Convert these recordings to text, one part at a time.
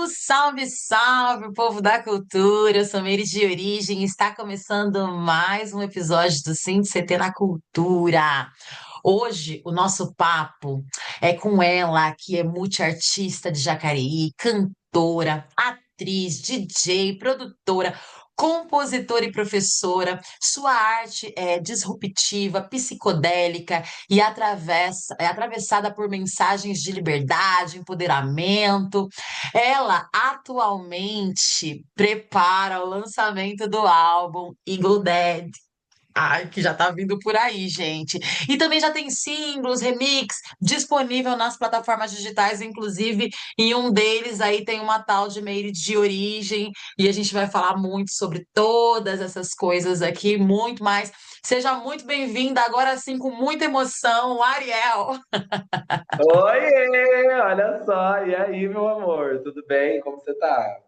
Salve, salve, povo da cultura! Eu sou Meire de Origem e está começando mais um episódio do Sim de CT na Cultura. Hoje, o nosso papo é com ela, que é multiartista de Jacareí, cantora, atriz, DJ, produtora, compositora e professora. Sua arte é disruptiva, psicodélica e é atravessada por mensagens de liberdade, empoderamento. Ela atualmente prepara o lançamento do álbum Eagle Dead. Ai, que já tá vindo por aí, gente. E também já tem singles, remix disponível nas plataformas digitais, inclusive em um deles aí tem uma tal de Made de Origem, e a gente vai falar muito sobre todas essas coisas aqui, muito mais. Seja muito bem-vinda, agora sim, com muita emoção, Ariel. Oiê, olha só. E aí, meu amor, tudo bem? Como você tá?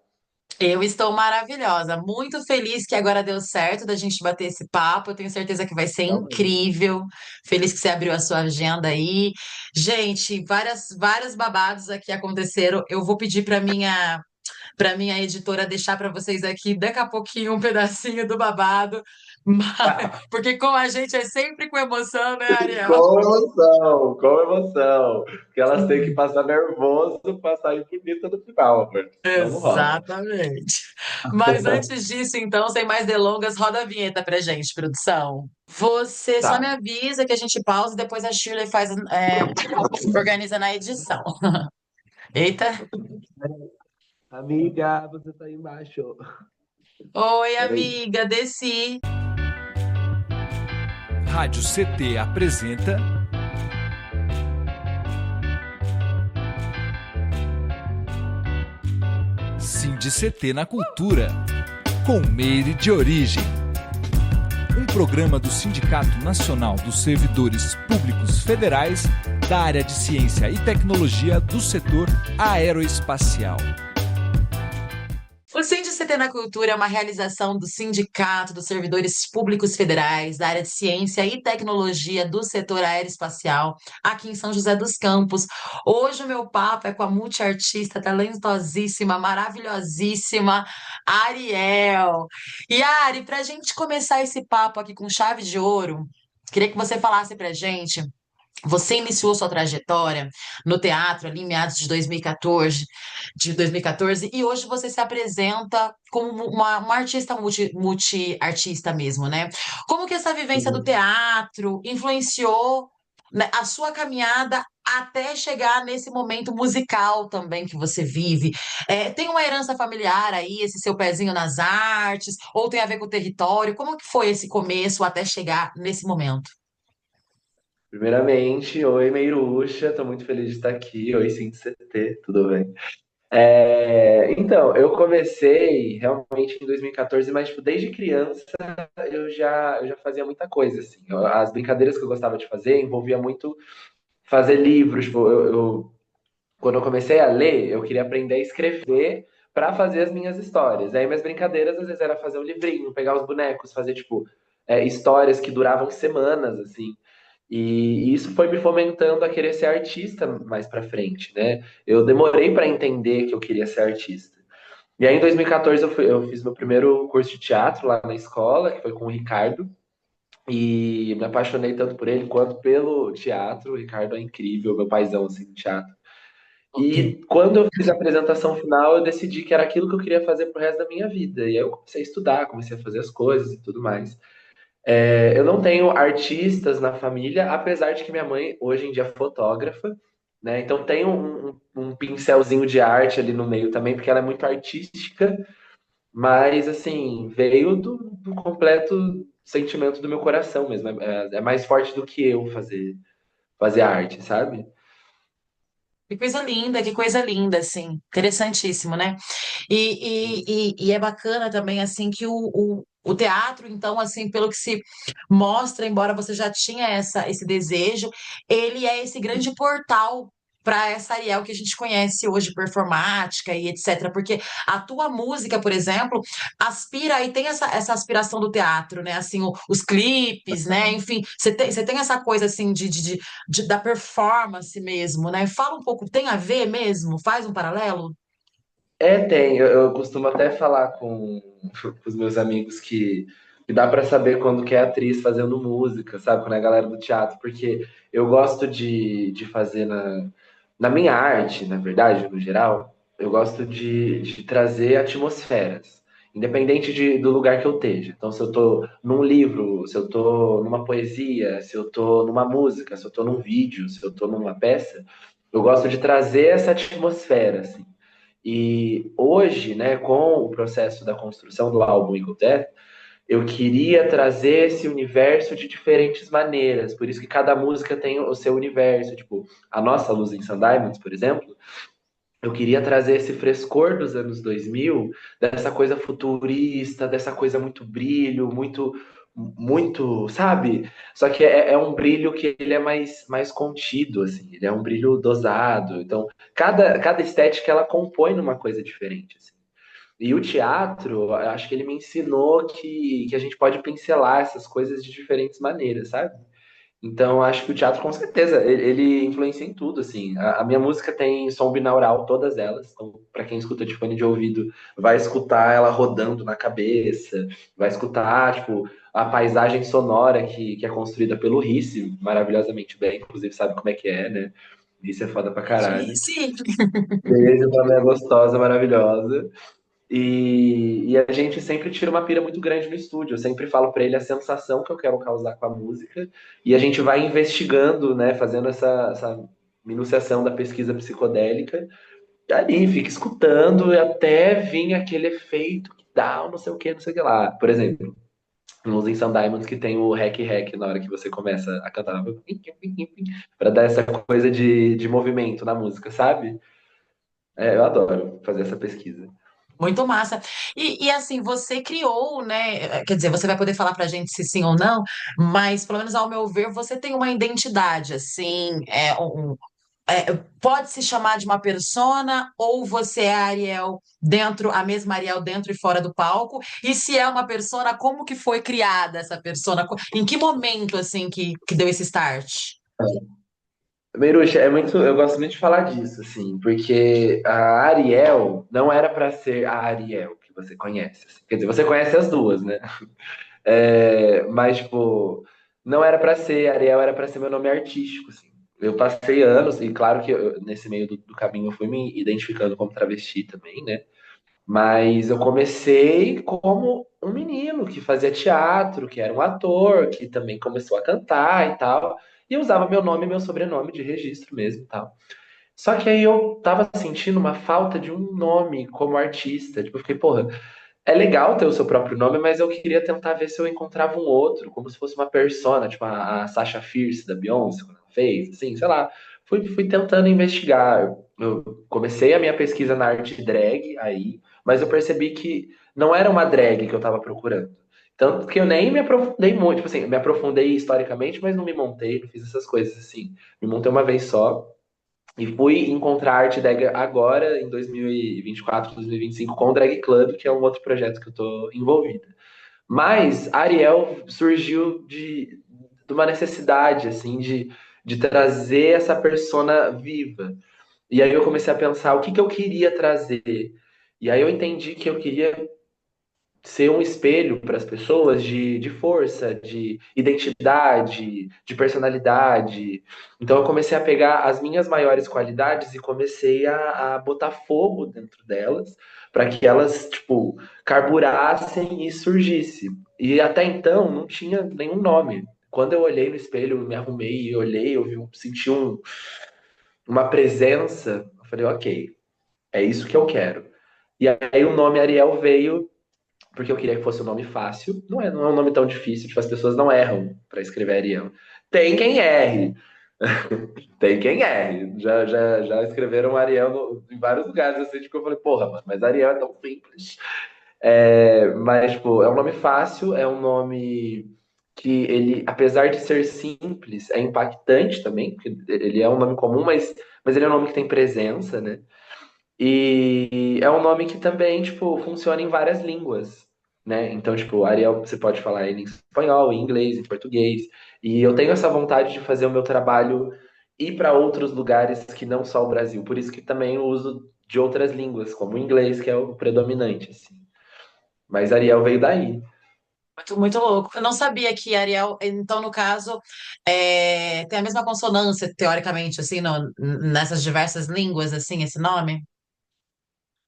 Eu estou maravilhosa, muito feliz que agora deu certo da gente bater esse papo. Eu tenho certeza que vai ser Finalmente. incrível. Feliz que você abriu a sua agenda aí. Gente, vários babados aqui aconteceram. Eu vou pedir para minha editora deixar para vocês aqui daqui a pouquinho um pedacinho do babado. Porque com a gente é sempre com emoção, né, Ariel? Com emoção. Porque elas têm que passar nervoso pra sair bonita no final, amor. Senão não rola. Exatamente. Mas antes disso, então, sem mais delongas, roda a vinheta pra gente, produção. Você só me Tá. avisa que a gente pausa e depois a Shirley organiza na edição. Eita. Amiga, você tá aí embaixo. Oi, Peraí. amiga, desci. Rádio CT apresenta Cindy CT na Cultura, com Meire de Origem. Um programa do Sindicato Nacional dos Servidores Públicos Federais da área de Ciência e Tecnologia do setor aeroespacial. O CT na Cultura é uma realização do Sindicato dos Servidores Públicos Federais da área de Ciência e Tecnologia do setor aeroespacial, aqui em São José dos Campos. Hoje o meu papo é com a multiartista talentosíssima, maravilhosíssima Ariel. E Ari, para a gente começar esse papo aqui com chave de ouro, queria que você falasse para gente. Você iniciou sua trajetória no teatro ali em meados de 2014, e hoje você se apresenta como uma artista multi-artista mesmo, né? Como que essa vivência do Uhum. teatro influenciou, né, a sua caminhada até chegar nesse momento musical também que você vive? Tem uma herança familiar aí, esse seu pezinho nas artes, ou tem a ver com o território? Como que foi esse começo até chegar nesse momento? Primeiramente, oi, Meiruxa, tô muito feliz de estar aqui. Oi, sim, CT, tudo bem? Então, eu comecei realmente em 2014, mas tipo, desde criança eu já fazia muita coisa, assim. As brincadeiras que eu gostava de fazer envolvia muito fazer livros. Tipo, quando eu comecei a ler, eu queria aprender a escrever para fazer as minhas histórias. Aí minhas brincadeiras às vezes era fazer um livrinho, pegar os bonecos, fazer tipo histórias que duravam semanas, assim. E isso foi me fomentando a querer ser artista mais para frente, né? Eu demorei para entender que eu queria ser artista. E aí, em 2014, eu fiz meu primeiro curso de teatro lá na escola, que foi com o Ricardo, e me apaixonei tanto por ele quanto pelo teatro. O Ricardo é incrível, meu paizão, assim, de teatro. Ok. E quando eu fiz a apresentação final, eu decidi que era aquilo que eu queria fazer pro resto da minha vida. E aí eu comecei a estudar, comecei a fazer as coisas e tudo mais. Eu não tenho artistas na família, apesar de que minha mãe hoje em dia é fotógrafa, né? Então tem um pincelzinho de arte ali no meio também, porque ela é muito artística, mas assim, veio do completo sentimento do meu coração mesmo. É mais forte do que eu fazer arte, sabe? Que coisa linda, assim, interessantíssimo, né? E é bacana também, assim, que o teatro, então, assim, pelo que se mostra, embora você já tinha esse desejo, ele é esse grande portal para essa Ariel que a gente conhece hoje, performática e etc. Porque a tua música, por exemplo, aspira e tem essa aspiração do teatro, né? Assim, os clipes, né? Enfim, você tem essa coisa, assim, da performance mesmo, né? Fala um pouco, tem a ver mesmo? Faz um paralelo? Tem. Eu costumo até falar com os meus amigos que dá pra saber quando que é atriz fazendo música, sabe? Quando é a galera do teatro, porque eu gosto de fazer na minha arte, na verdade, no geral, eu gosto de trazer atmosferas, independente do lugar que eu esteja. Então, se eu tô num livro, se eu tô numa poesia, se eu tô numa música, se eu tô num vídeo, se eu tô numa peça, eu gosto de trazer essa atmosfera, assim. E hoje, né, com o processo da construção do álbum Eagle Death, eu queria trazer esse universo de diferentes maneiras. Por isso que cada música tem o seu universo. Tipo, a nossa Luz em Sun Diamonds, por exemplo, eu queria trazer esse frescor dos anos 2000, dessa coisa futurista, dessa coisa muito brilho, muito, sabe? Só que é um brilho que ele é mais contido, assim, ele é um brilho dosado. Então, cada estética ela compõe numa coisa diferente, assim. E o teatro, eu acho que ele me ensinou que a gente pode pincelar essas coisas de diferentes maneiras, sabe? Então, acho que o teatro, com certeza, ele influencia em tudo, assim. A minha música tem som binaural, todas elas. Então, para quem escuta de fone de ouvido, vai escutar ela rodando na cabeça, vai escutar, tipo, a paisagem sonora que é construída pelo Risse, maravilhosamente bem. Inclusive, sabe como é que é, né? Risse é foda pra caralho. Sim. Beijo pra minha gostosa, maravilhosa. E a gente sempre tira uma pira muito grande no estúdio. Eu sempre falo para ele a sensação que eu quero causar com a música. E a gente vai investigando, né? Fazendo essa minuciação da pesquisa psicodélica. E ali, fica escutando até vir aquele efeito que dá, um não sei o que, não sei o que lá. Por exemplo, nos In Sun Diamonds que tem o hack na hora que você começa a cantar. Para dar essa coisa de movimento na música, sabe? Eu adoro fazer essa pesquisa. Muito massa. E assim, você criou, né? Quer dizer, você vai poder falar pra gente se sim ou não, mas pelo menos ao meu ver, você tem uma identidade, assim, pode se chamar de uma persona, ou você é a Ariel dentro, a mesma Ariel dentro e fora do palco? E se é uma persona, como que foi criada essa persona? Em que momento, assim, que deu esse start? Meruxa, eu gosto muito de falar disso, assim, porque a Ariel não era para ser a Ariel que você conhece, assim. Quer dizer, você conhece as duas, né? Mas, tipo, não era para ser Ariel, era para ser meu nome artístico, assim. Eu passei anos, e claro que nesse meio do caminho eu fui me identificando como travesti também, né? Mas eu comecei como um menino que fazia teatro, que era um ator, que também começou a cantar e tal. E eu usava meu nome e meu sobrenome de registro mesmo e tal. Só que aí eu tava sentindo uma falta de um nome como artista. Tipo, eu fiquei, porra, é legal ter o seu próprio nome, mas eu queria tentar ver se eu encontrava um outro, como se fosse uma persona, tipo a Sasha Fierce da Beyoncé, quando ela fez, assim, sei lá. Fui tentando investigar. Eu comecei a minha pesquisa na arte drag aí, mas eu percebi que não era uma drag que eu tava procurando. Tanto que eu nem me aprofundei muito, tipo assim, me aprofundei historicamente, mas não me montei, não fiz essas coisas assim. Me montei uma vez só. E fui encontrar arte drag agora, em 2024, 2025, com o Drag Club, que é um outro projeto que eu tô envolvida. Mas Ariel surgiu de uma necessidade, assim, de trazer essa persona viva. E aí eu comecei a pensar o que eu queria trazer. E aí eu entendi que eu queria ser um espelho para as pessoas de força, de identidade, de personalidade. Então eu comecei a pegar as minhas maiores qualidades e comecei a botar fogo dentro delas para que elas, tipo, carburassem e surgisse. E até então não tinha nenhum nome. Quando eu olhei no espelho, me arrumei, olhei, senti uma presença, eu falei, ok, é isso que eu quero. E aí o nome Ariel veio porque eu queria que fosse um nome fácil. Não é um nome tão difícil, tipo, as pessoas não erram para escrever Ariel. Tem quem erre, tem quem erre. Já escreveram Ariel em vários lugares, assim, tipo, eu falei, porra, mano, mas Ariel é tão simples. Mas, tipo, é um nome fácil, é um nome que ele, apesar de ser simples, é impactante também, porque ele é um nome comum, mas ele é um nome que tem presença, né? E é um nome que também, tipo, funciona em várias línguas, né? Então, tipo, Ariel, você pode falar ele em espanhol, em inglês, em português. E eu tenho essa vontade de fazer o meu trabalho ir para outros lugares que não só o Brasil. Por isso que também eu uso de outras línguas, como o inglês, que é o predominante, assim. Mas Ariel veio daí. Muito, muito louco. Eu não sabia que Ariel, então, no caso, tem a mesma consonância, teoricamente, assim, nessas diversas línguas, assim, esse nome?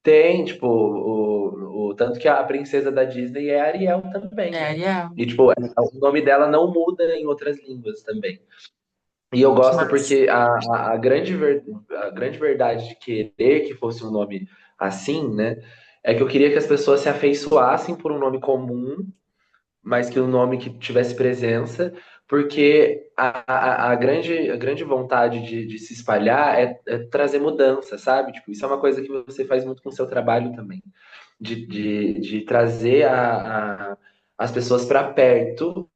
Tem, tipo, tanto que a princesa da Disney é Ariel também, É né? Ariel. E, tipo, o nome dela não muda em outras línguas também. E eu Que gosto massa. porque a grande verdade de querer que fosse um nome assim, né? É que eu queria que as pessoas se afeiçoassem por um nome comum, mas que o nome que tivesse presença, porque a grande vontade de se espalhar é trazer mudança, sabe? Tipo, isso é uma coisa que você faz muito com o seu trabalho também, de trazer as pessoas para perto,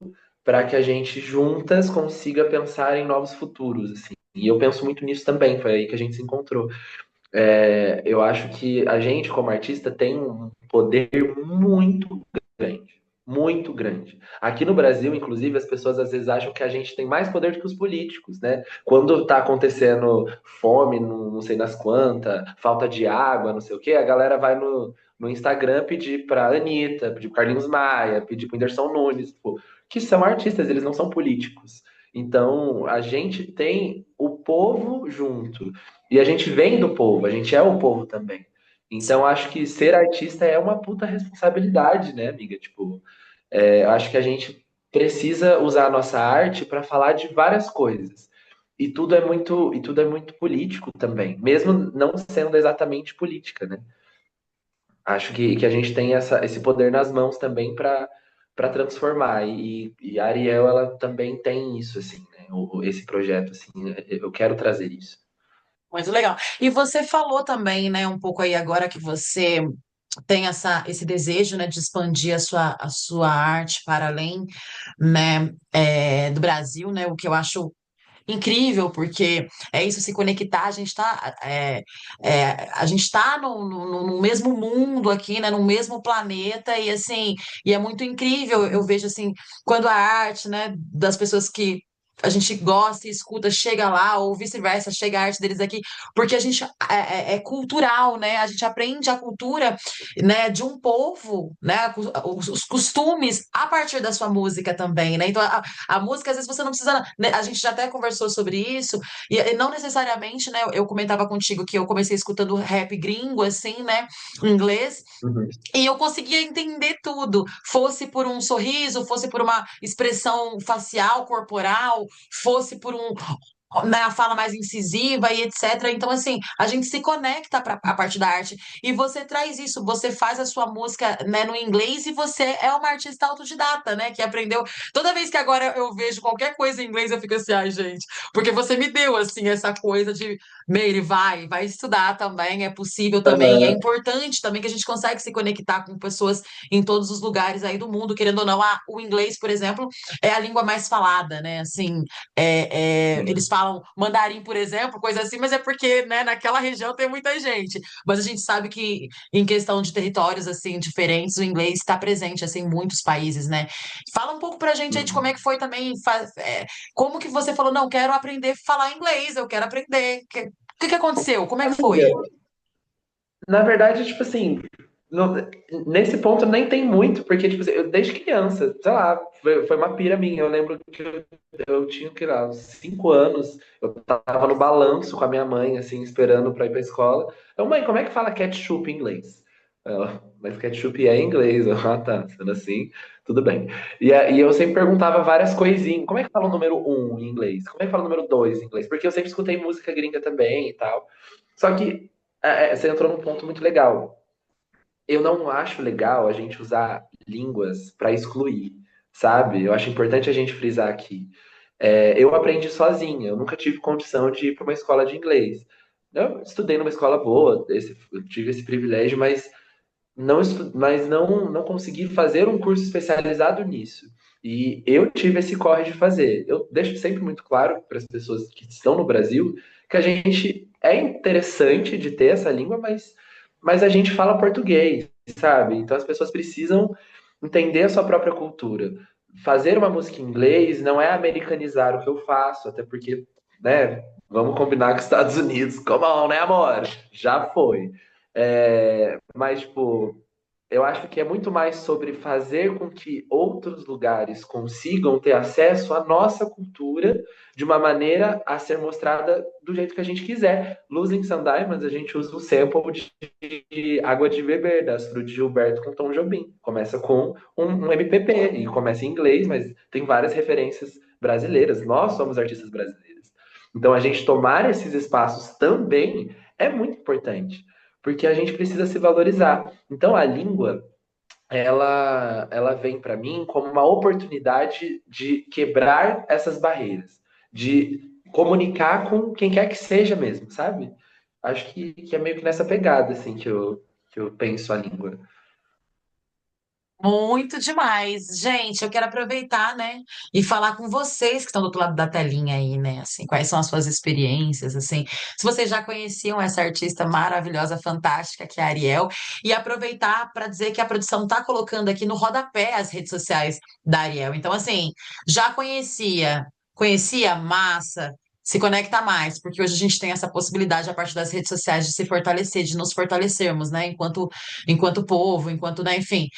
para que a gente juntas consiga pensar em novos futuros, assim. E eu penso muito nisso também, foi aí que a gente se encontrou. Eu acho que a gente, como artista, tem um poder muito grande. Muito grande. Aqui no Brasil, inclusive, as pessoas às vezes acham que a gente tem mais poder do que os políticos, né? Quando tá acontecendo fome, não sei das quantas, falta de água, não sei o quê, a galera vai no Instagram pedir pra Anitta, pedir pro Carlinhos Maia, pedir pro Whindersson Nunes, pô, que são artistas, eles não são políticos. Então, a gente tem o povo junto. E a gente vem do povo, a gente é o povo também. Então, acho que ser artista é uma puta responsabilidade, né, amiga? Tipo, acho que a gente precisa usar a nossa arte para falar de várias coisas. E tudo é muito político também, mesmo não sendo exatamente política, né? Acho que a gente tem esse poder nas mãos também para transformar. E a Ariel, ela também tem isso, assim, né? Esse projeto, assim, eu quero trazer isso. Muito legal. E você falou também, né, um pouco aí agora que você tem esse desejo, né, de expandir a sua arte para além, né, do Brasil, né, o que eu acho incrível, porque é isso, se conectar, a gente tá no mesmo mundo aqui, né, no mesmo planeta, e assim, e é muito incrível, eu vejo assim, quando a arte, né, das pessoas que a gente gosta e escuta, chega lá, ou vice-versa, chega a arte deles aqui, porque a gente é cultural, né? A gente aprende a cultura, né, de um povo, né? Os costumes a partir da sua música também, né? Então, a música, às vezes, você não precisa, né, a gente já até conversou sobre isso, e não necessariamente, né? Eu comentava contigo que eu comecei escutando rap gringo, assim, né? Em inglês, Uhum. e eu conseguia entender tudo, fosse por um sorriso, fosse por uma expressão facial, corporal, fosse por na fala mais incisiva e etc. Então, assim, a gente se conecta a partir da arte. E você traz isso, você faz a sua música, né, no inglês e você é uma artista autodidata, né? Que aprendeu. Toda vez que agora eu vejo qualquer coisa em inglês, eu fico assim, ai, gente, porque você me deu, assim, essa coisa de, Meire, vai estudar também, é possível também, e é importante também que a gente consegue se conectar com pessoas em todos os lugares aí do mundo, querendo ou não. O inglês, por exemplo, é a língua mais falada, né? Assim, eles falam mandarim, por exemplo, coisa assim, mas é porque, né, naquela região tem muita gente. Mas a gente sabe que, em questão de territórios, assim, diferentes, o inglês está presente, assim, em muitos países, né? Fala um pouco pra gente aí de como é que foi também, como que você falou, não, quero aprender a falar inglês, eu quero aprender. O que que aconteceu? Como é que foi? Amiga, na verdade, tipo assim, nesse ponto nem tem muito, porque, tipo assim, eu desde criança, sei lá, foi uma pira minha. Eu lembro que eu tinha, que lá, uns 5 anos, eu tava no balanço com a minha mãe, assim, esperando pra ir pra escola. Eu, mãe, como é que fala ketchup em inglês? Ela, mas ketchup é em inglês. Eu, ah, tá, sendo assim, tudo bem. E eu sempre perguntava várias coisinhas. Como é que fala o número um em inglês? Como é que fala o número 2 em inglês? Porque eu sempre escutei música gringa também e tal. Só que você entrou num ponto muito legal. Eu não acho legal a gente usar línguas para excluir, sabe? Eu acho importante a gente frisar aqui. Eu aprendi sozinha, eu nunca tive condição de ir para uma escola de inglês. Eu estudei numa escola boa, eu tive esse privilégio, mas não consegui fazer um curso especializado nisso. E eu tive esse corre de fazer. Eu deixo sempre muito claro para as pessoas que estão no Brasil que a gente é interessante de ter essa língua, mas a gente fala português, sabe? Então as pessoas precisam entender a sua própria cultura. Fazer uma música em inglês não é americanizar o que eu faço, até porque, né? Vamos combinar com os Estados Unidos. Come on, né, amor? Já foi. Mas, tipo, eu acho que é muito mais sobre fazer com que outros lugares consigam ter acesso à nossa cultura de uma maneira a ser mostrada do jeito que a gente quiser. Losing Sun Diamonds, a gente usa o sample de Água de Beber, da Fruit Gilberto com Tom Jobim. Começa com um MPB e começa em inglês, mas tem várias referências brasileiras. Nós somos artistas brasileiros. Então, a gente tomar esses espaços também é muito importante, porque a gente precisa se valorizar. Então, a língua, ela vem para mim como uma oportunidade de quebrar essas barreiras, de comunicar com quem quer que seja mesmo, sabe? Acho que é meio que nessa pegada, assim, que eu penso a língua. Muito demais. Gente, eu quero aproveitar, né, e falar com vocês que estão do outro lado da telinha aí, né, assim, quais são as suas experiências, assim, se vocês já conheciam essa artista maravilhosa, fantástica, que é a Ariel, e aproveitar para dizer que a produção está colocando aqui no rodapé as redes sociais da Ariel. Então, assim, já conhecia, massa. Se conecta mais, porque hoje a gente tem essa possibilidade a partir das redes sociais de se fortalecer, de nos fortalecermos, né? Enquanto povo, enquanto, né? Enfim.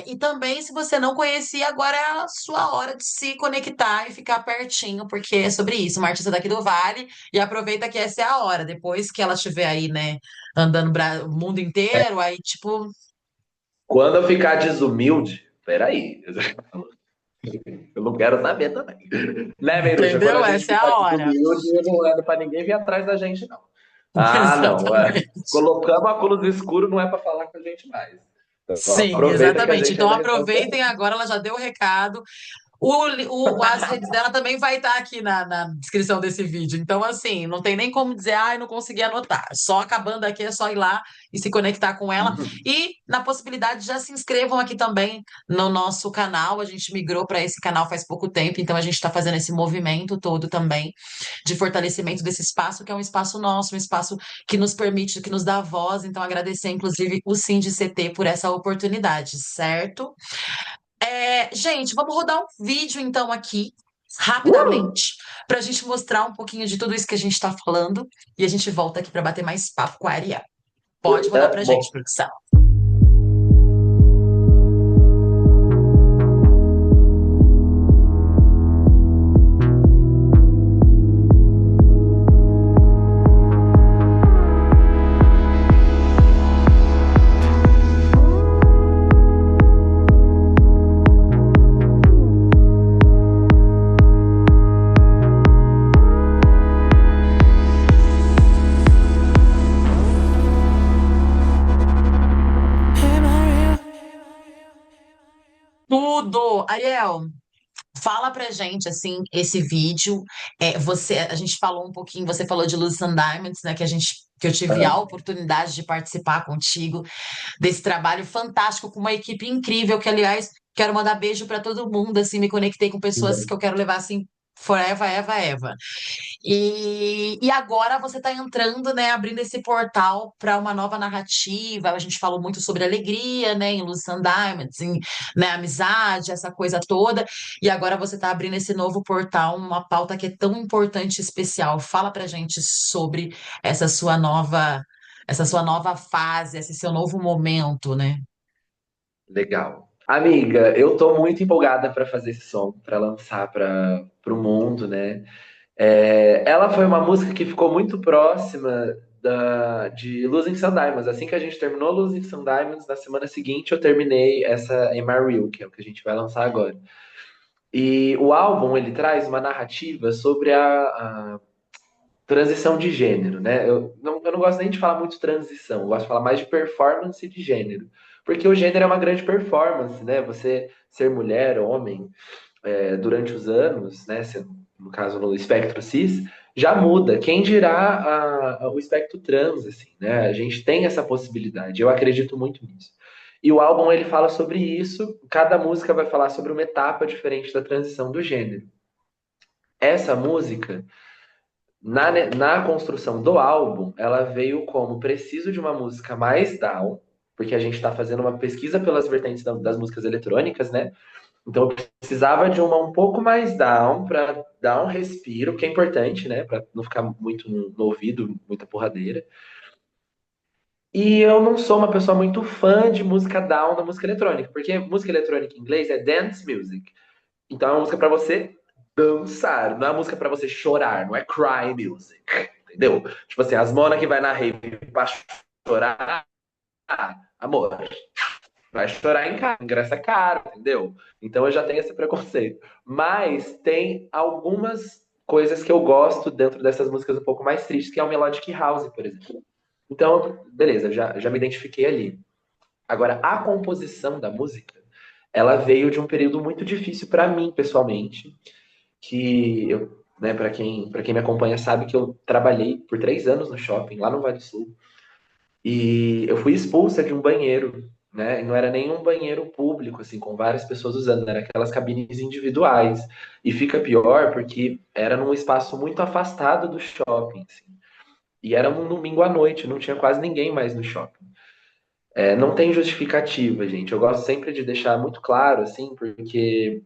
E também, se você não conhecia, agora é a sua hora de se conectar e ficar pertinho, porque é sobre isso. Uma artista daqui do Vale, e aproveita que essa é a hora. Depois que ela estiver aí, né, andando o mundo inteiro, aí, tipo, Quando eu ficar desumilde, peraí, eu não quero saber também. Né, Meiruxa? Quando a entendeu? gente Essa é ficar a hora. desumilde, eu não ando pra ninguém vir atrás da gente, não. Ah, não. Exatamente. Colocamos a óculos escuro não é para falar com a gente mais. Então, Sim, aproveita que a exatamente. gente é Então da aproveitem responsabilidade. agora, ela já deu o recado. As redes dela também vai estar aqui na descrição desse vídeo. Então, assim, não tem nem como dizer, ai, não consegui anotar. Só acabando aqui, é só ir lá e se conectar com ela. E, na possibilidade, já se inscrevam aqui também no nosso canal. A gente migrou para esse canal faz pouco tempo, então a gente está fazendo esse movimento todo também de fortalecimento desse espaço, que é um espaço nosso, um espaço que nos permite, que nos dá voz. Então, agradecer, inclusive, o CT por essa oportunidade, certo? Gente, vamos rodar um vídeo então aqui, Uh! rapidamente, para a gente mostrar um pouquinho de tudo isso que a gente está falando e a gente volta aqui para bater mais papo com a Ariel. Pode rodar para a gente, Bom, produção. Tudo! Ariel, fala pra gente, assim, esse vídeo. A gente falou um pouquinho, você falou de Luz and Diamonds, né? Que eu tive a oportunidade de participar contigo desse trabalho fantástico com uma equipe incrível, que, aliás, quero mandar beijo para todo mundo, assim, me conectei com pessoas que eu quero levar, assim, forever, ever, ever. E agora você está entrando, né, abrindo esse portal para uma nova narrativa. A gente falou muito sobre alegria, né, em Luz and Diamonds, né, amizade, essa coisa toda. E agora você está abrindo esse novo portal, uma pauta que é tão importante e especial. Fala pra gente sobre essa sua nova, essa sua nova fase, esse seu novo momento, né? legal. Amiga, eu tô muito empolgada para fazer esse som, para lançar para o mundo, né? Ela foi uma música que ficou muito próxima de Losing Sun Diamonds. Assim que a gente terminou Losing Sun Diamonds, na semana seguinte eu terminei essa Am I Real, que é o que a gente vai lançar agora. E o álbum, ele traz uma narrativa sobre a transição de gênero, né? Eu não gosto nem de falar muito transição, eu gosto de falar mais de performance de gênero. Porque o gênero é uma grande performance, né? Você ser mulher, homem, durante os anos, né? No caso, no espectro cis, já muda. Quem dirá o espectro trans, assim, né? A gente tem essa possibilidade, eu acredito muito nisso. E o álbum, ele fala sobre isso, cada música vai falar sobre uma etapa diferente da transição do gênero. Essa música, na construção do álbum, ela veio como preciso de uma música mais down, porque a gente está fazendo uma pesquisa pelas vertentes das músicas eletrônicas, né? Então eu precisava de uma um pouco mais down para dar um respiro, que é importante, né? Para não ficar muito no ouvido, muita porradeira. E eu não sou uma pessoa muito fã de música down na música eletrônica, porque música eletrônica em inglês é dance music. Então é uma música para você dançar, não é uma música para você chorar, não é cry music, entendeu? Tipo assim, as mona que vai na rave pra chorar, amor, vai chorar em casa, ingresso é caro, entendeu? Então eu já tenho esse preconceito. Mas tem algumas coisas que eu gosto dentro dessas músicas um pouco mais tristes, que é o Melodic House, por exemplo. Então, beleza, já me identifiquei ali. Agora, a composição da música, ela veio de um período muito difícil para mim, pessoalmente, que eu, né, para quem me acompanha sabe que eu trabalhei por 3 anos no shopping, lá no Vale do Sul, e eu fui expulsa de um banheiro, né? E não era nenhum banheiro público, assim, com várias pessoas usando, era aquelas cabines individuais. E fica pior porque era num espaço muito afastado do shopping, assim. E era um domingo à noite, não tinha quase ninguém mais no shopping. Não tem justificativa, gente. Eu gosto sempre de deixar muito claro, assim, porque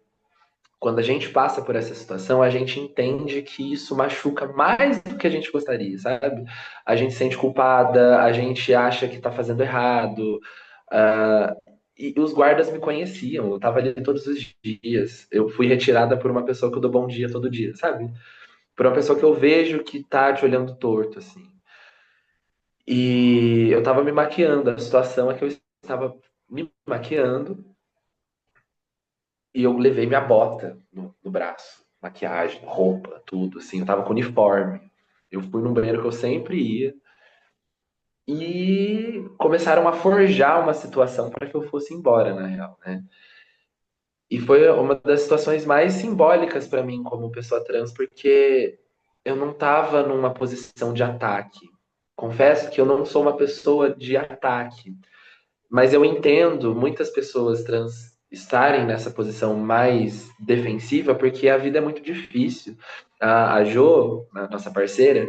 quando a gente passa por essa situação, a gente entende que isso machuca mais do que a gente gostaria, sabe? A gente se sente culpada, a gente acha que tá fazendo errado. ah, e os guardas me conheciam, eu tava ali todos os dias. Eu fui retirada por uma pessoa que eu dou bom dia todo dia, sabe? Por uma pessoa que eu vejo que tá te olhando torto, assim. E eu tava me maquiando, a situação é que eu estava me maquiando e eu levei minha bota no braço, maquiagem, roupa, tudo, assim. Eu tava com uniforme. Eu fui num banheiro que eu sempre ia e começaram a forjar uma situação para que eu fosse embora, na real, né? E foi uma das situações mais simbólicas para mim como pessoa trans, porque eu não tava numa posição de ataque. Confesso que eu não sou uma pessoa de ataque. Mas eu entendo muitas pessoas trans estarem nessa posição mais defensiva porque a vida é muito difícil. A Jo, a nossa parceira,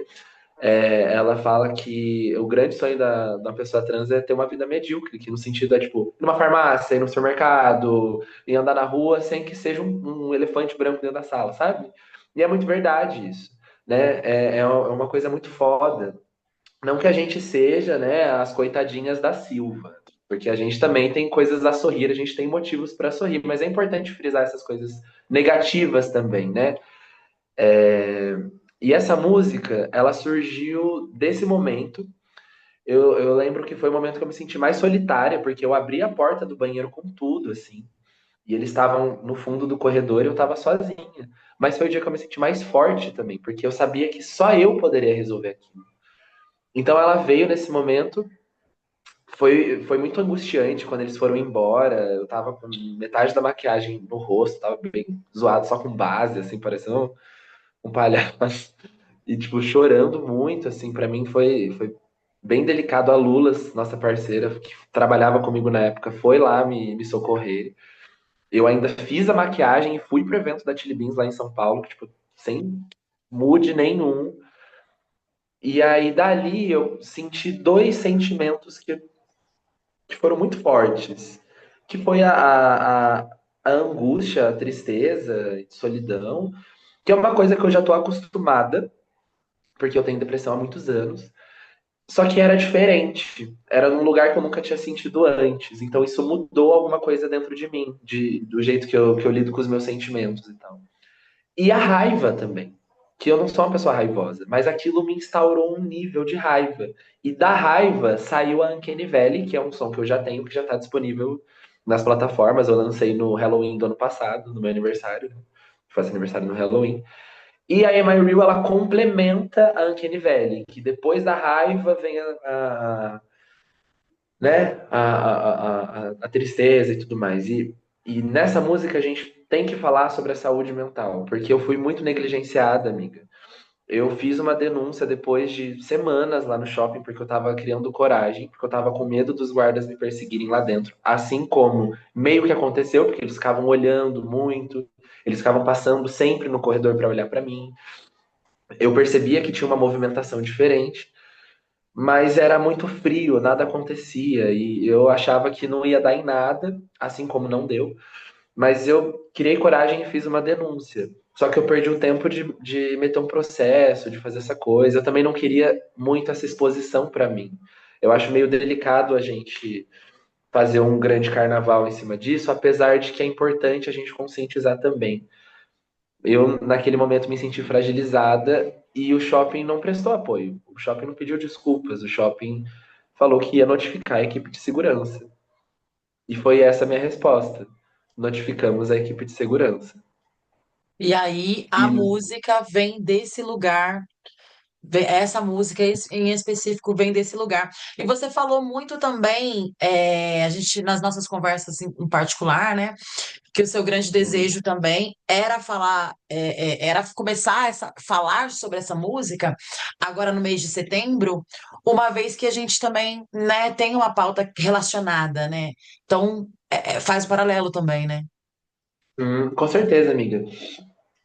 ela fala que o grande sonho da pessoa trans é ter uma vida medíocre, que no sentido é tipo, ir numa farmácia, ir no supermercado, e andar na rua sem que seja um elefante branco dentro da sala, sabe? E é muito verdade isso, né? É uma coisa muito foda. Não que a gente seja, né, as coitadinhas da Silva, porque a gente também tem coisas a sorrir, a gente tem motivos para sorrir, mas é importante frisar essas coisas negativas também, né? E essa música, ela surgiu desse momento. Eu lembro que foi o momento que eu me senti mais solitária, porque eu abri a porta do banheiro com tudo, assim, e eles estavam no fundo do corredor e eu estava sozinha. Mas foi o dia que eu me senti mais forte também, porque eu sabia que só eu poderia resolver aquilo. Então ela veio nesse momento. Foi muito angustiante quando eles foram embora. Eu tava com metade da maquiagem no rosto, tava bem zoado, só com base, assim, parecendo um palhaço. E, tipo, chorando muito, assim, pra mim foi bem delicado. A Lulas, nossa parceira, que trabalhava comigo na época, foi lá me socorrer. Eu ainda fiz a maquiagem e fui pro evento da Chili Beans lá em São Paulo, tipo, sem mood nenhum. E aí, dali, eu senti dois sentimentos que foram muito fortes, que foi a angústia, a tristeza, solidão, que é uma coisa que eu já estou acostumada, porque eu tenho depressão há muitos anos, só que era diferente, era num lugar que eu nunca tinha sentido antes, então isso mudou alguma coisa dentro de mim, do jeito que eu lido com os meus sentimentos e tal. E a raiva também, que eu não sou uma pessoa raivosa, mas aquilo me instaurou um nível de raiva. E da raiva saiu a Uncanny Valley, que é um som que eu já tenho, que já está disponível nas plataformas. Eu lancei no Halloween do ano passado, no meu aniversário. Faço aniversário no Halloween. E a Am I Real, ela complementa a Uncanny Valley, que depois da raiva vem né, a tristeza e tudo mais. E nessa música a gente tem que falar sobre a saúde mental, porque eu fui muito negligenciada, amiga. Eu fiz uma denúncia depois de semanas lá no shopping, porque eu tava criando coragem, porque eu tava com medo dos guardas me perseguirem lá dentro. Assim como meio que aconteceu, porque eles ficavam olhando muito, eles ficavam passando sempre no corredor para olhar para mim. Eu percebia que tinha uma movimentação diferente, mas era muito frio, nada acontecia e eu achava que não ia dar em nada, assim como não deu. Mas eu criei coragem e fiz uma denúncia. Só que eu perdi o tempo de meter um processo, de fazer essa coisa. Eu também não queria muito essa exposição para mim. Eu acho meio delicado a gente fazer um grande carnaval em cima disso, apesar de que é importante a gente conscientizar também. Eu, naquele momento, me senti fragilizada e o shopping não prestou apoio. O shopping não pediu desculpas, o shopping falou que ia notificar a equipe de segurança. E foi essa a minha resposta. Notificamos a equipe de segurança. E aí E a música vem desse lugar. Essa música em específico vem desse lugar. E você falou muito também, a gente, nas nossas conversas em particular, né, que o seu grande desejo também era falar, era começar a falar sobre essa música agora no mês de setembro, uma vez que a gente também, né, tem uma pauta relacionada, né? Então, faz o paralelo também, né? com certeza, amiga.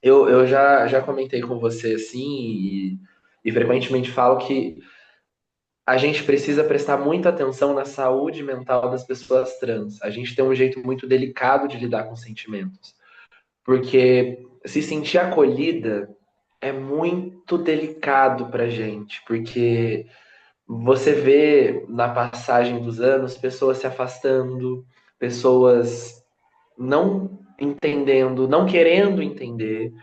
Eu já comentei com você assim e frequentemente falo que a gente precisa prestar muita atenção na saúde mental das pessoas trans. A gente tem um jeito muito delicado de lidar com sentimentos. Porque se sentir acolhida é muito delicado pra gente, porque você vê na passagem dos anos pessoas se afastando, pessoas não entendendo, não querendo entender.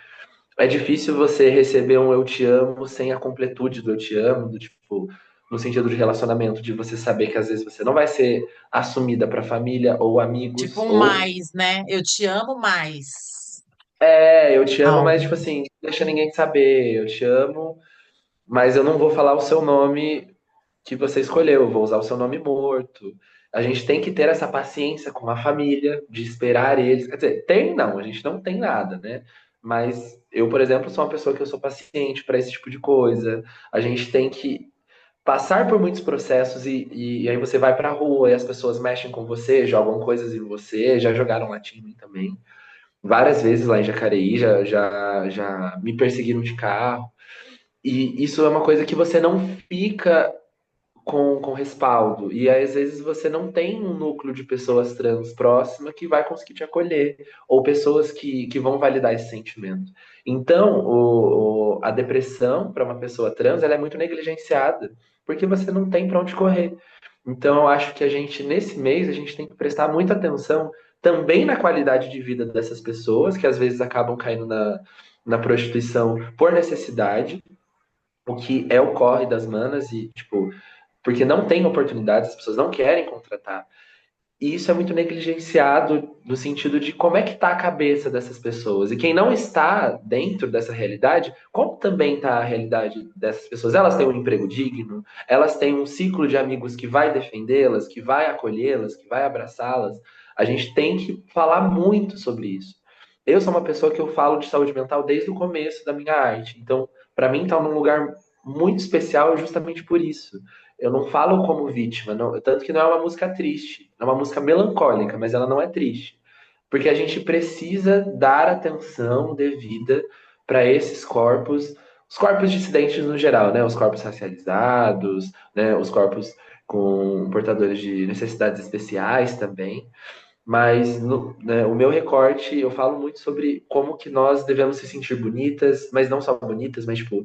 É difícil você receber um eu te amo sem a completude do eu te amo, do tipo, no sentido de relacionamento, de você saber que às vezes você não vai ser assumida para família ou Tipo amigos, um ou mais, né? Eu te amo mais. eu te amo, mas Algo. tipo assim, não deixa ninguém saber, eu te amo, mas eu não vou falar o seu nome que você escolheu, eu vou usar o seu nome morto. A gente tem que ter essa paciência com a família, de esperar eles. Quer dizer, tem não, a gente não tem nada, né? Mas eu, por exemplo, sou uma pessoa que eu sou paciente para esse tipo de coisa. A gente tem que passar por muitos processos e aí você vai pra rua e as pessoas mexem com você, jogam coisas em você, já jogaram latinha em mim também. Várias vezes lá em Jacareí já me perseguiram de carro. E isso é uma coisa que você não fica com respaldo. E aí, às vezes você não tem um núcleo de pessoas trans próxima que vai conseguir te acolher, ou pessoas que vão validar esse sentimento. Então, a depressão para uma pessoa trans ela é muito negligenciada, porque você não tem para onde correr. Então, eu acho que a gente, nesse mês, a gente tem que prestar muita atenção também na qualidade de vida dessas pessoas, que às vezes acabam caindo na prostituição por necessidade, o que é o corre das manas e, tipo, porque não tem oportunidades, as pessoas não querem contratar. E isso é muito negligenciado no sentido de como é que está a cabeça dessas pessoas. E quem não está dentro dessa realidade, como também está a realidade dessas pessoas? Elas têm um emprego digno, elas têm um ciclo de amigos que vai defendê-las, que vai acolhê-las, que vai abraçá-las. A gente tem que falar muito sobre isso. Eu sou uma pessoa que eu falo de saúde mental desde o começo da minha arte. Então, para mim, está num lugar muito especial justamente por isso. Eu não falo como vítima, tanto que não é uma música triste, é uma música melancólica, mas ela não é triste. Porque a gente precisa dar atenção devida para esses corpos, os corpos dissidentes no geral, né? Os corpos racializados, né? Os corpos com portadores de necessidades especiais também. Mas né, o meu recorte, eu falo muito sobre como que nós devemos se sentir bonitas, mas não só bonitas, mas tipo,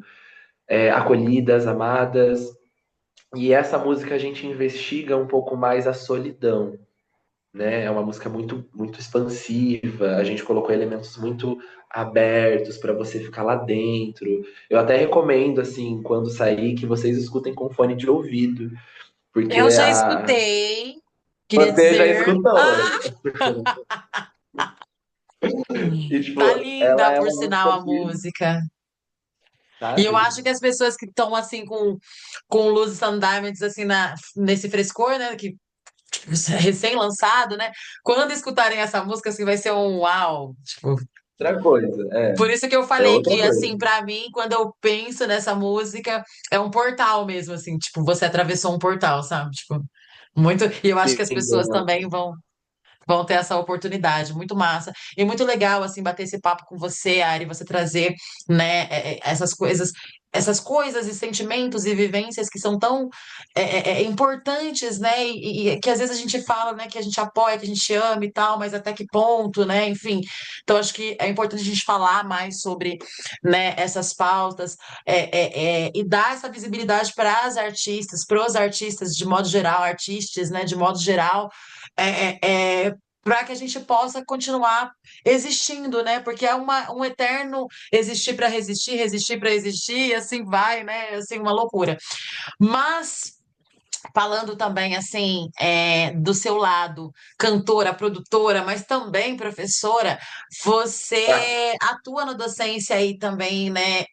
acolhidas, amadas, e essa música a gente investiga um pouco mais a solidão, né? É uma música muito expansiva. A gente colocou elementos muito abertos para você ficar lá dentro. Eu até recomendo assim, quando sair, que vocês escutem com fone de ouvido, porque Eu já escutei, queria você já dizer. escutou, né? E Tá tipo, ela linda, é por uma sinal, música a que música. tá E eu acho que linda. as pessoas que estão assim com Luz and Diamonds assim nesse frescor, né, que recém-lançado, né? Quando escutarem essa música, assim, vai ser um uau, tipo, Outra coisa, por isso que eu é falei outra que, coisa. assim, pra mim, quando eu penso nessa música, é um portal mesmo, assim, tipo, você atravessou um portal, sabe? Tipo, muito. E eu acho que Sim, as pessoas também vão ter essa oportunidade, muito massa. E muito legal, assim, bater esse papo com você, Ari, você trazer, né, essas coisas. essas coisas e sentimentos e vivências que são tão importantes, né? E que às vezes a gente fala, né, que a gente apoia, que a gente ama e tal, mas até que ponto, né? Enfim, então acho que é importante a gente falar mais sobre, né, essas pautas e dar essa visibilidade para as artistas, para os artistas de modo geral, artistas, né, de modo geral, para que a gente possa continuar existindo, né? Porque é um eterno existir para resistir, resistir para existir, e assim vai, né? Assim, uma loucura. Mas falando também assim do seu lado, cantora, produtora, mas também professora, você atua na docência aí também, né?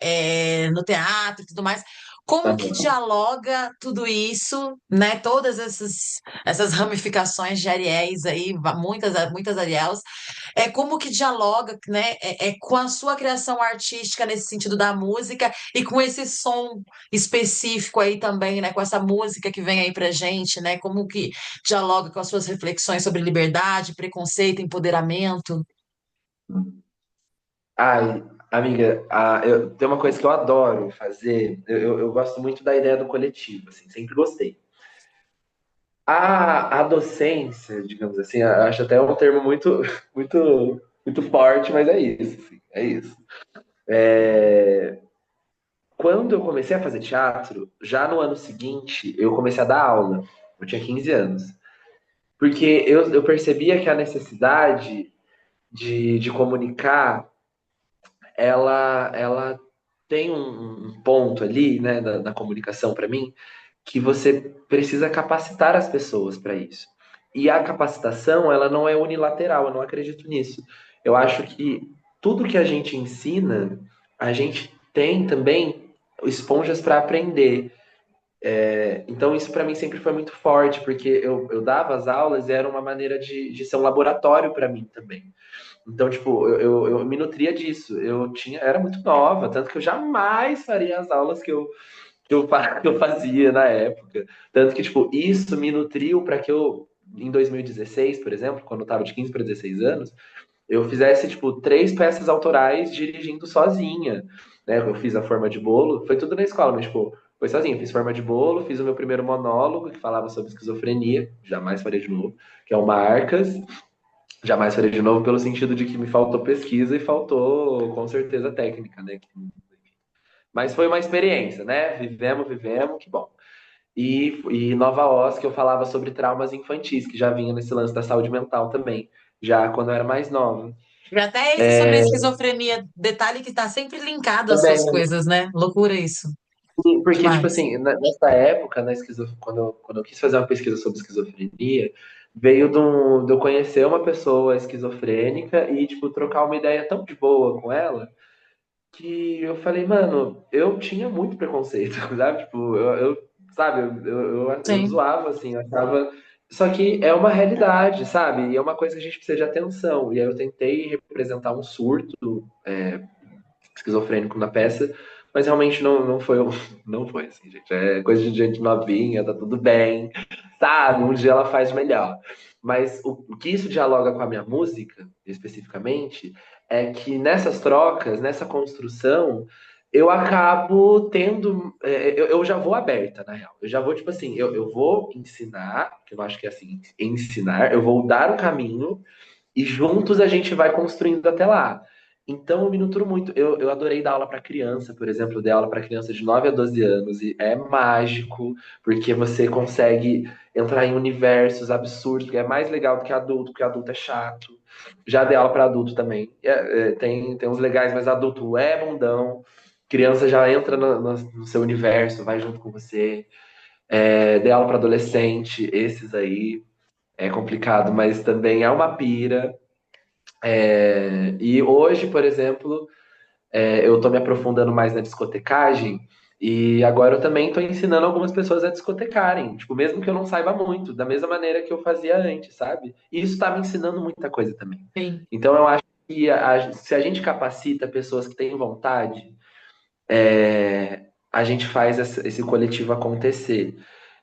No teatro e tudo mais. Como que Aham. dialoga tudo isso, né? Todas essas ramificações de Ariéis aí, muitas Ariels, como que dialoga, né, com a sua criação artística nesse sentido da música e com esse som específico aí também, né, com essa música que vem aí pra gente, né, como que dialoga com as suas reflexões sobre liberdade, preconceito, empoderamento? Ai, amiga, tem uma coisa que eu adoro fazer. Eu gosto muito da ideia do coletivo, assim, sempre gostei. A docência, digamos assim, eu acho até um termo muito, muito forte, mas é isso, assim, é isso. É, Quando eu comecei a fazer teatro, já no ano seguinte, eu comecei a dar aula. Eu tinha 15 anos. Porque eu percebia que a necessidade de comunicar, ela tem um ponto ali, né, da comunicação para mim, que você precisa capacitar as pessoas para isso. E a capacitação, ela não é unilateral, eu não acredito nisso. Eu acho que tudo que a gente ensina, a gente tem também esponjas para aprender. Então, isso para mim sempre foi muito forte, porque eu dava as aulas e era uma maneira de ser um laboratório para mim também. Então, tipo, eu me nutria disso. Era muito nova, tanto que eu jamais faria as aulas que eu fazia na época. Tanto que, tipo, isso me nutriu para que em 2016, por exemplo, quando eu estava de 15 para 16 anos, eu fizesse, tipo, 3 peças autorais dirigindo sozinha, né? Eu fiz a forma de bolo, foi tudo na escola, mas, tipo, foi sozinho. Fiz forma de bolo, fiz o meu primeiro monólogo, que falava sobre esquizofrenia, jamais farei de novo, que é o Marcas. Jamais farei de novo pelo sentido de que me faltou pesquisa e faltou, com certeza, técnica, né? Mas foi uma experiência, né? Vivemos, que bom. E Nova Oz, que eu falava sobre traumas infantis, que já vinha nesse lance da saúde mental também, já quando eu era mais nova. E até esse sobre a esquizofrenia, detalhe que está sempre linkado às Também, suas coisas, né? Loucura isso. porque, tipo Demais. assim, nessa época, quando eu quis fazer uma pesquisa sobre esquizofrenia, veio de eu conhecer uma pessoa esquizofrênica e, tipo, trocar uma ideia tão de boa com ela, que eu falei, mano, eu tinha muito preconceito, sabe? Tipo, sabe, eu Sim. zoava, assim, eu achava. Só que é uma realidade, sabe? E é uma coisa que a gente precisa de atenção. E aí eu tentei representar um surto esquizofrênico na peça, mas realmente não foi, não foi assim, gente. É coisa de gente novinha, tá tudo bem, sabe? Um dia ela faz melhor. Mas o que isso dialoga com a minha música, especificamente, é que nessas trocas, nessa construção, eu acabo tendo. Eu já vou aberta, na real. Eu já vou, tipo assim, eu vou ensinar, que eu acho que é assim, ensinar, eu vou dar o caminho e juntos a gente vai construindo até lá. Então eu me nutro muito. Eu adorei dar aula para criança, por exemplo, eu dei aula para criança de 9 a 12 anos e é mágico, porque você consegue entrar em universos absurdos, que é mais legal do que adulto, porque adulto é chato. Já dei aula para adulto também. Tem uns legais, mas adulto é bundão. Criança já entra no seu universo, vai junto com você. Dei aula para adolescente, esses aí é complicado, mas também é uma pira. E hoje, por exemplo, eu estou me aprofundando mais na discotecagem e agora eu também estou ensinando algumas pessoas a discotecarem, tipo, mesmo que eu não saiba muito, da mesma maneira que eu fazia antes, sabe? E isso está me ensinando muita coisa também. Sim. Então eu acho que se a gente capacita pessoas que têm vontade, a gente faz esse coletivo acontecer.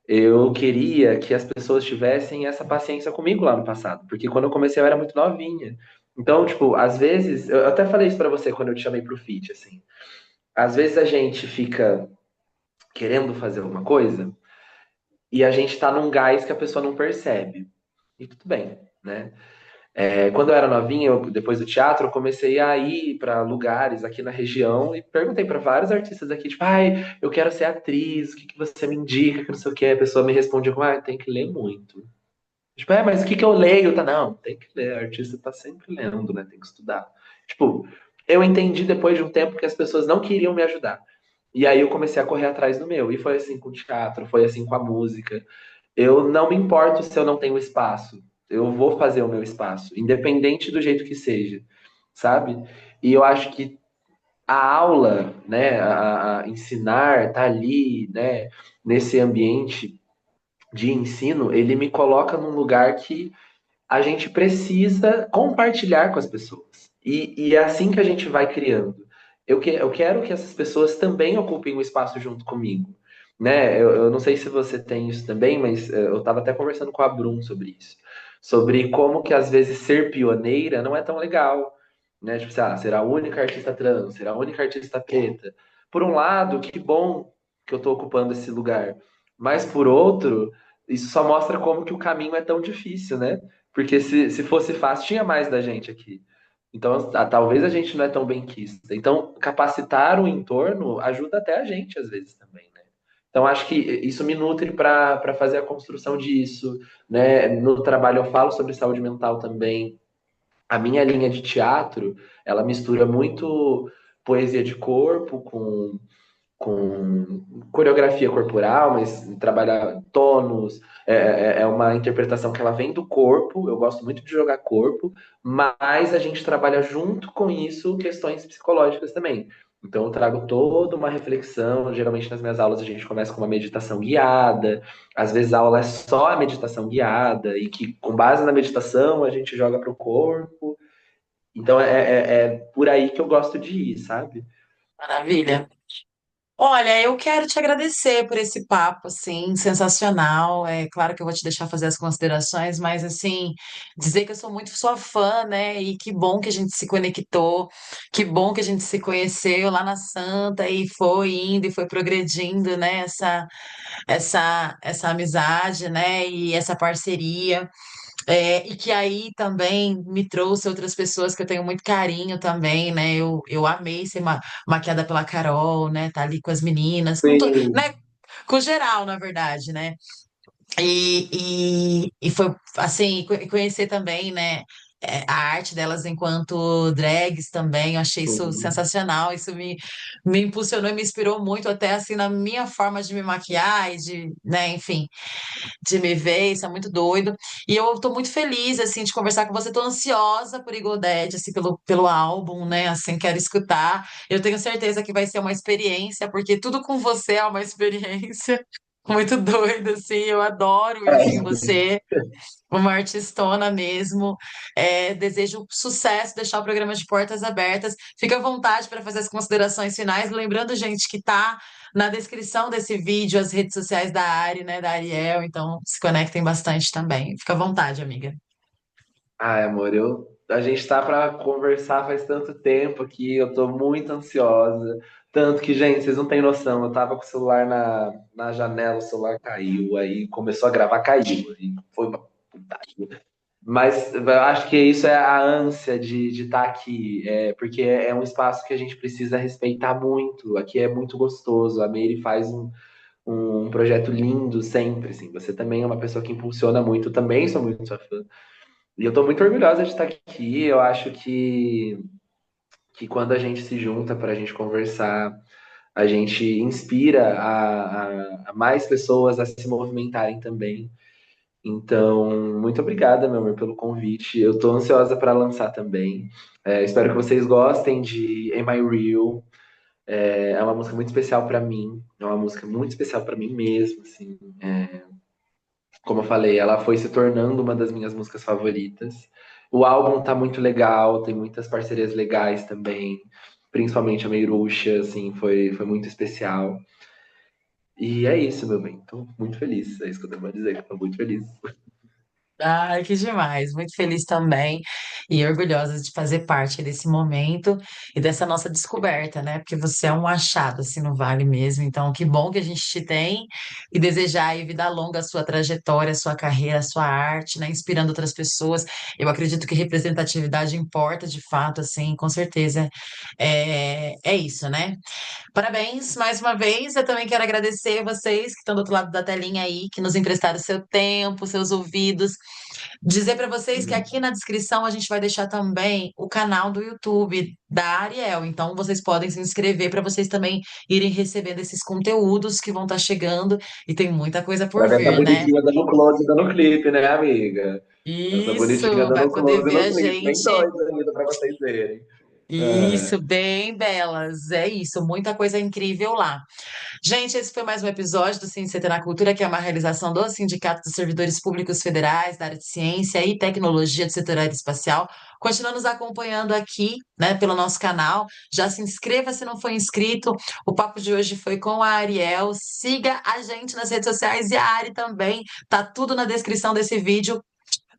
Eu queria que as pessoas tivessem essa paciência comigo lá no passado, porque quando eu comecei eu era muito novinha. Então, tipo, às vezes, eu até falei isso pra você quando eu te chamei pro feat, assim. às vezes a gente fica querendo fazer alguma coisa e a gente tá num gás que a pessoa não percebe. E tudo bem, né? Quando eu era novinha, depois do teatro, eu comecei a ir para lugares aqui na região e perguntei para vários artistas aqui, tipo, ai, eu quero ser atriz, o que que você me indica, que não sei o quê. A pessoa me respondia, tem que ler muito. Tipo, mas o que que eu leio? Tá, não, tem que ler, o artista tá sempre lendo, né? Tem que estudar. Tipo, eu entendi depois de um tempo que as pessoas não queriam me ajudar. E aí eu comecei a correr atrás do meu. E foi assim com o teatro, foi assim com a música. Eu não me importo se eu não tenho espaço. Eu vou fazer o meu espaço, independente do jeito que seja, sabe? E eu acho que a aula, né, a ensinar, tá ali, né, nesse ambiente de ensino, ele me coloca num lugar que a gente precisa compartilhar com as pessoas. E é assim que a gente vai criando. Eu quero que essas pessoas também ocupem o espaço junto comigo. Né? Eu não sei se você tem isso também, mas eu estava até conversando com a Brum sobre isso. Sobre como que às vezes ser pioneira não é tão legal. Né? Tipo, ser a única artista trans, ser a única artista preta. Por um lado, que bom que eu estou ocupando esse lugar. Mas por outro, isso só mostra como que o caminho é tão difícil, né? Porque se fosse fácil, tinha mais da gente aqui. Então, talvez a gente não é tão benquista. Então, capacitar o entorno ajuda até a gente, às vezes, também, né? Então, acho que isso me nutre para fazer a construção disso, né? No trabalho eu falo sobre saúde mental também. A minha linha de teatro, ela mistura muito poesia de corpo com coreografia corporal, mas trabalhar tônus, é uma interpretação que ela vem do corpo, eu gosto muito de jogar corpo, mas a gente trabalha junto com isso questões psicológicas também. Então eu trago toda uma reflexão, geralmente nas minhas aulas a gente começa com uma meditação guiada, às vezes a aula é só a meditação guiada, e que com base na meditação a gente joga para o corpo. Então é por aí que eu gosto de ir, sabe? Maravilha. Olha, eu quero te agradecer por esse papo, assim, sensacional. É claro que eu vou te deixar fazer as considerações, mas, assim, dizer que eu sou muito sua fã, né? E que bom que a gente se conectou, que bom que a gente se conheceu lá na Santa e foi indo e foi progredindo, né? Essa amizade, né? E essa parceria. E que aí também me trouxe outras pessoas que eu tenho muito carinho também, né? Eu amei ser maquiada pela Carol, né? Tá ali com as meninas, Sim, né? Com geral, na verdade, né? E foi assim, conhecer também, né? A arte delas enquanto drags também, eu achei isso sim. sensacional. Isso me impulsionou e me inspirou muito, até assim, na minha forma de me maquiar e de, né, enfim, de me ver, isso é muito doido. E eu tô muito feliz, assim, de conversar com você. Tô ansiosa por Eagle Dead, assim, pelo álbum, né? Assim, quero escutar. Eu tenho certeza que vai ser uma experiência, porque tudo com você é uma experiência. Muito doida, assim, eu adoro isso em você, uma artistona mesmo. Desejo sucesso, deixar o programa de portas abertas. Fica à vontade para fazer as considerações finais. Lembrando, gente, que tá na descrição desse vídeo as redes sociais da Ari, né, da Ariel, então se conectem bastante também. Fica à vontade, amiga. Ai, amor, a gente tá pra conversar faz tanto tempo aqui, eu tô muito ansiosa. Tanto que, gente, vocês não têm noção, eu tava com o celular na janela, o celular caiu, aí começou a gravar, caiu. Aí foi uma putagem. Mas eu acho que isso é a ânsia de estar aqui, porque é um espaço que a gente precisa respeitar muito. Aqui é muito gostoso. A Meire faz um projeto lindo sempre, assim. Você também é uma pessoa que impulsiona muito, também sou muito sua fã. E eu tô muito orgulhosa de estar aqui. Eu acho que quando a gente se junta para a gente conversar, a gente inspira a mais pessoas a se movimentarem também. Então, muito obrigada, meu amor, pelo convite. Eu tô ansiosa para lançar também. Espero que vocês gostem de Am I Real. É uma música muito especial para mim. É uma música muito especial para mim mesmo, assim. Como eu falei, ela foi se tornando uma das minhas músicas favoritas. O álbum tá muito legal, tem muitas parcerias legais também, principalmente a Meiruxa, assim, foi muito especial. E é isso, meu bem. Tô muito feliz. É isso que eu tenho pra dizer. Tô muito feliz. Ai, que demais. Muito feliz também e orgulhosa de fazer parte desse momento e dessa nossa descoberta, né? Porque você é um achado, assim, no Vale mesmo. Então, que bom que a gente te tem e desejar aí vida longa a sua trajetória, a sua carreira, a sua arte, né? Inspirando outras pessoas. Eu acredito que representatividade importa, de fato, assim, com certeza. É isso, né? Parabéns mais uma vez. Eu também quero agradecer vocês que estão do outro lado da telinha aí, que nos emprestaram seu tempo, seus ouvidos. Dizer para vocês que aqui na descrição a gente vai deixar também o canal do YouTube da Ariel. Então vocês podem se inscrever para vocês também irem recebendo esses conteúdos que vão estar chegando e tem muita coisa Vai por ver essa vir, né? bonitinha dando close, dando clipe, né, amiga? Essa bonitinha Isso, vai dando poder close ver a no clipe. Bem gente. dois ainda pra vocês verem. É. Isso, bem belas. É isso, muita coisa incrível lá. Gente, esse foi mais um episódio do CT na Cultura, que é uma realização do Sindicato dos Servidores Públicos Federais da área de Ciência e Tecnologia do Setor Aeroespacial. Continua nos acompanhando aqui, né, pelo nosso canal. Já se inscreva se não for inscrito. O papo de hoje foi com a Ariel. Siga a gente nas redes sociais e a Ari também. Tá tudo na descrição desse vídeo.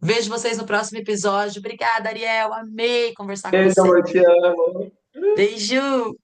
Vejo vocês no próximo episódio. Obrigada, Ariel. Amei conversar com Beijo, você. amor, te amo. Beijo!